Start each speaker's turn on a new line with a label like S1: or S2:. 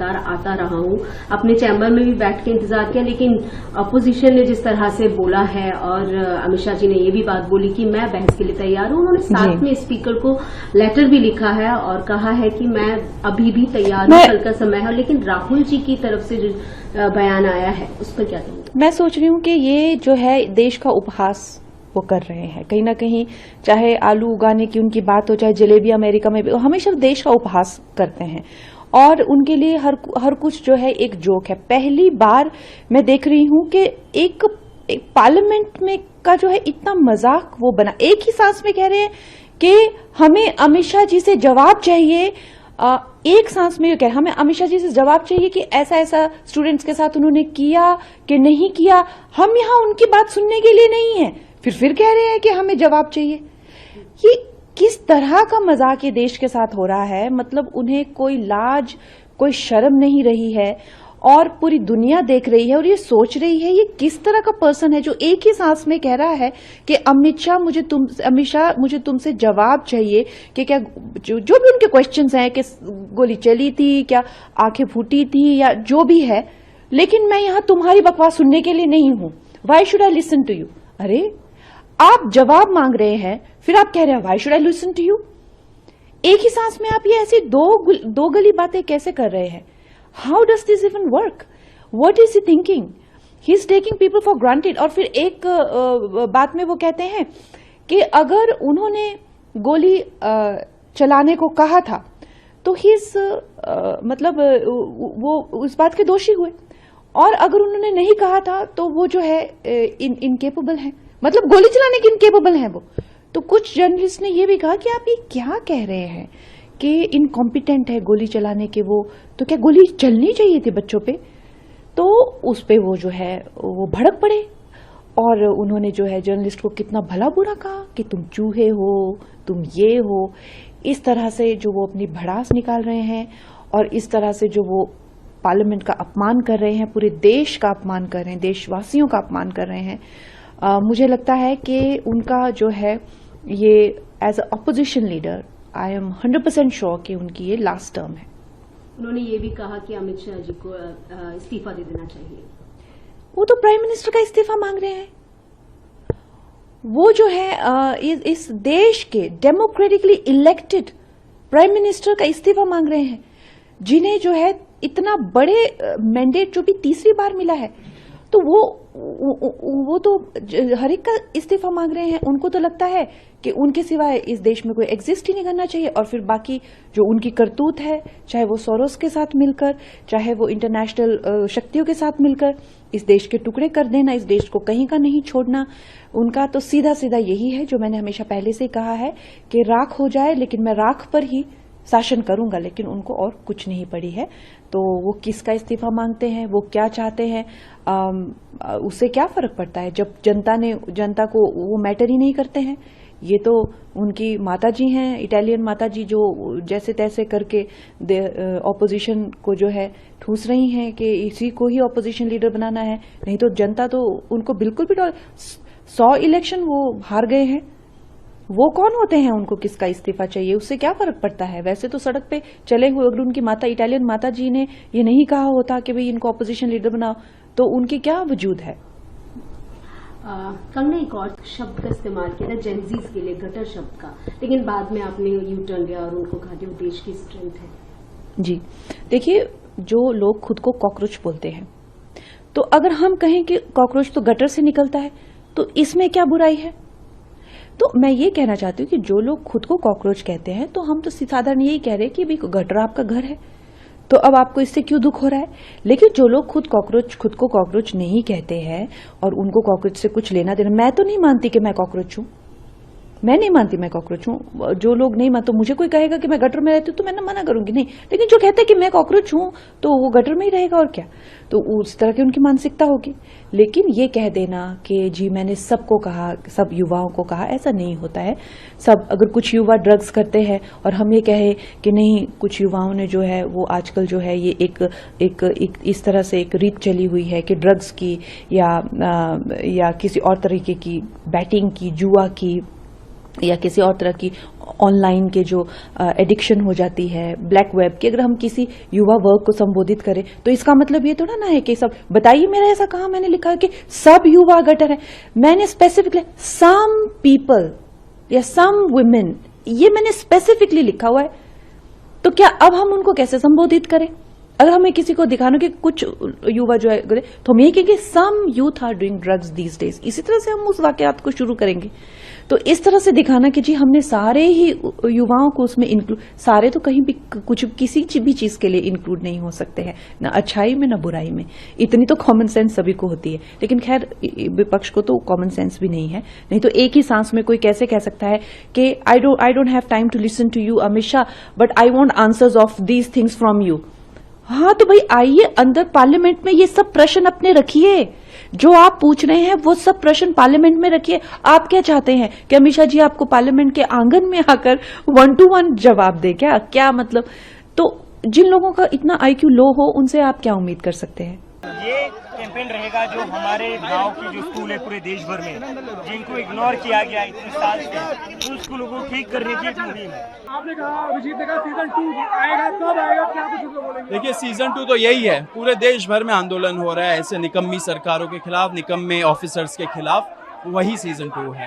S1: लगातार आता रहा हूं, अपने चैम्बर में भी बैठ के इंतजार किया, लेकिन अपोजिशन ने जिस तरह से बोला है और अमित शाह जी ने ये भी बात बोली कि मैं बहस के लिए तैयार हूं, उन्होंने साथ में स्पीकर को लेटर भी लिखा है और कहा है कि मैं अभी भी तैयार हूं, कल का समय है। लेकिन राहुल जी की तरफ से जो बयान आया है उस पर क्या कहेंगे?
S2: मैं सोच रही हूँ कि ये जो है देश का उपहास वो कर रहे हैं कहीं ना कहीं, चाहे आलू उगाने की उनकी बात हो, चाहे जलेबी अमेरिका में भी, हमेशा देश का उपहास करते हैं और उनके लिए हर कुछ जो है एक जोक है। पहली बार मैं देख रही हूँ कि एक पार्लियामेंट में का जो है इतना मजाक वो बना, एक ही सांस में कह रहे हैं कि हमें अमित शाह जी से जवाब चाहिए, एक सांस में कह रहे हमें अमित शाह जी से जवाब चाहिए कि ऐसा ऐसा स्टूडेंट्स के साथ उन्होंने किया कि नहीं किया। हम यहाँ उनकी बात सुनने के लिए नहीं है, फिर कह रहे हैं कि हमें जवाब चाहिए। ये किस तरह का मजाक ये देश के साथ हो रहा है? मतलब उन्हें कोई लाज कोई शर्म नहीं रही है और पूरी दुनिया देख रही है और ये सोच रही है ये किस तरह का पर्सन है जो एक ही सांस में कह रहा है कि अमित शाह मुझे तुमसे जवाब चाहिए कि क्या जो भी उनके क्वेश्चंस हैं कि गोली चली थी, क्या आंखें फूटी थी या जो भी है, लेकिन मैं यहां तुम्हारी बकवास सुनने के लिए नहीं हूं। Why should I listen to you? अरे आप जवाब मांग रहे हैं, फिर आप कह रहे हैं why should I listen to you? एक ही सांस में आप ये ऐसी दो गली बातें कैसे कर रहे हैं? How does this even work? What is he thinking? He's taking people for granted. और फिर एक बात में वो कहते हैं कि अगर उन्होंने गोली चलाने को कहा था तो मतलब वो इस बात के दोषी हुए, और अगर उन्होंने नहीं कहा था तो वो जो है इनकेपेबल है, मतलब गोली चलाने के इनकेपेबल हैं वो। तो कुछ जर्नलिस्ट ने ये भी कहा कि आप ये क्या कह रहे हैं कि इनकॉम्पिटेंट है गोली चलाने के वो, तो क्या गोली चलनी चाहिए थी बच्चों पे? तो उस पे वो जो है वो भड़क पड़े और उन्होंने जो है जर्नलिस्ट को कितना भला बुरा कहा कि तुम चूहे हो, तुम ये हो। इस तरह से जो वो अपनी भड़ास निकाल रहे हैं और इस तरह से जो वो पार्लियामेंट का अपमान कर रहे हैं, पूरे देश का अपमान कर रहे हैं, देशवासियों का अपमान कर रहे हैं। मुझे लगता है कि उनका जो है ये as a opposition leader I am 100% sure कि उनकी ये लास्ट टर्म है।
S1: उन्होंने ये भी कहा कि अमित शाह जी को इस्तीफा दे देना चाहिए।
S2: वो तो प्राइम मिनिस्टर का इस्तीफा मांग रहे हैं। वो जो है इस देश के डेमोक्रेटिकली इलेक्टेड प्राइम मिनिस्टर का इस्तीफा मांग रहे हैं, जिन्हें जो है इतना बड़े मैंडेट जो भी तीसरी बार मिला है, तो वो तो हर एक का इस्तीफा मांग रहे हैं। उनको तो लगता है कि उनके सिवाय इस देश में कोई एग्जिस्ट ही नहीं करना चाहिए, और फिर बाकी जो उनकी करतूत है, चाहे वो सोरोस के साथ मिलकर, चाहे वो इंटरनेशनल शक्तियों के साथ मिलकर इस देश के टुकड़े कर देना, इस देश को कहीं का नहीं छोड़ना, उनका तो सीधा सीधा यही है जो मैंने हमेशा पहले से कहा है कि राख हो जाए लेकिन मैं राख पर ही शासन करूंगा। लेकिन उनको और कुछ नहीं पड़ी है। तो वो किसका इस्तीफा मांगते हैं, वो क्या चाहते हैं, उससे क्या फर्क पड़ता है जब जनता को वो मैटर ही नहीं करते हैं। ये तो उनकी माताजी हैं, इटालियन माताजी, जो जैसे तैसे करके ऑपोजिशन को जो है ठूस रही हैं कि इसी को ही ऑपोजिशन लीडर बनाना है। नहीं तो जनता तो उनको बिल्कुल भी 100 इलेक्शन वो हार गए हैं। वो कौन होते हैं, उनको किसका इस्तीफा चाहिए, उससे क्या फर्क पड़ता है। वैसे तो सड़क पे चले हुए अगर उनकी इटालियन माता जी ने ये नहीं कहा होता कि भाई इनको ऑपोजिशन लीडर बनाओ, तो उनकी क्या वजूद है।
S1: कंगना, एक और शब्द का इस्तेमाल किया था जेनजीज के लिए, गटर शब्द का, लेकिन बाद में आपने यू टर्न लिया और उनको कहा कि वो देश की स्ट्रेंथ है।
S2: जी देखिए, जो लोग खुद को कॉकरोच बोलते हैं, तो अगर हम कहें कि कॉकरोच तो गटर से निकलता है, तो इसमें क्या बुराई है। तो मैं ये कहना चाहती हूँ कि जो लोग खुद को कॉकरोच कहते हैं, तो हम तो साधारण यही कह रहे हैं कि भाई गटर आपका घर है, तो अब आपको इससे क्यों दुख हो रहा है। लेकिन जो लोग खुद को कॉकरोच नहीं कहते हैं और उनको कॉकरोच से कुछ लेना देना, मैं तो नहीं मानती कि मैं कॉकरोच हूं, मैं नहीं मानती मैं कॉकरोच हूं। जो लोग नहीं मानते, तो मुझे कोई कहेगा कि मैं गटर में रहती हूँ तो मैं ना मना करूंगी, नहीं। लेकिन जो कहते हैं कि मैं कॉकरोच हूं तो वो गटर में ही रहेगा और क्या, तो उस तरह की उनकी मानसिकता होगी। लेकिन ये कह देना कि जी मैंने सबको कहा, सब युवाओं को कहा, ऐसा नहीं होता है। सब अगर कुछ युवा ड्रग्स करते हैं और हम ये कहे कि नहीं, कुछ युवाओं ने जो है वो आजकल जो है ये एक इस तरह से एक रीत चली हुई है कि ड्रग्स की या किसी और तरीके की बैटिंग की, जुआ की, या किसी और तरह की ऑनलाइन के जो एडिक्शन हो जाती है, ब्लैक वेब की, अगर हम किसी युवा वर्ग को संबोधित करें तो इसका मतलब ये थोड़ा ना है कि सब बताइए, मेरा ऐसा कहा मैंने लिखा है कि सब युवा गटर है। मैंने स्पेसिफिकली सम पीपल या सम वुमेन, ये मैंने स्पेसिफिकली लिखा हुआ है। तो क्या अब हम उनको कैसे संबोधित करें? अगर हमें किसी को दिखाना कि कुछ युवा जो है, तो हम ये कहेंगे some youth are doing drugs these days, इसी तरह से हम उस वाकयात को शुरू करेंगे। तो इस तरह से दिखाना कि जी हमने सारे ही युवाओं को उसमें इंक्लूड, सारे तो कहीं भी कुछ किसी भी चीज के लिए इंक्लूड नहीं हो सकते हैं, ना अच्छाई में ना बुराई में। इतनी तो कॉमन सेंस सभी को होती है, लेकिन खैर विपक्ष को तो कॉमन सेंस भी नहीं है। नहीं तो एक ही सांस में कोई कैसे कह सकता है कि I don't have time to listen to you Amit Shah, but I want answers of these things from you. हाँ तो भाई आइए अंदर पार्लियामेंट में ये सब प्रश्न अपने रखिए, जो आप पूछ रहे हैं वो सब प्रश्न पार्लियामेंट में रखिए। आप क्या चाहते हैं कि अमित शाह जी आपको पार्लियामेंट के आंगन में आकर 1-to-1 जवाब दे? क्या मतलब? तो जिन लोगों का इतना आईक्यू लो हो उनसे आप क्या उम्मीद कर सकते हैं?
S3: ये कैंपेन रहेगा जो हमारे गांव की जो स्कूल है पूरे देश भर में, जिनको इग्नोर किया गया इतने साल से, उन स्कूलों को ठीक करने की एक मुहिम है।
S4: आपने कहा अभिजीत ने कहा सीजन 2 आएगा, कब आएगा, क्या कुछ उसको बोलेंगे?
S5: देखिए सीजन 2 तो यही है, पूरे देश भर में आंदोलन हो रहा है ऐसे निकम्मी सरकारों के खिलाफ, निकम्मे ऑफिसर्स के खिलाफ, वही सीजन 2 है।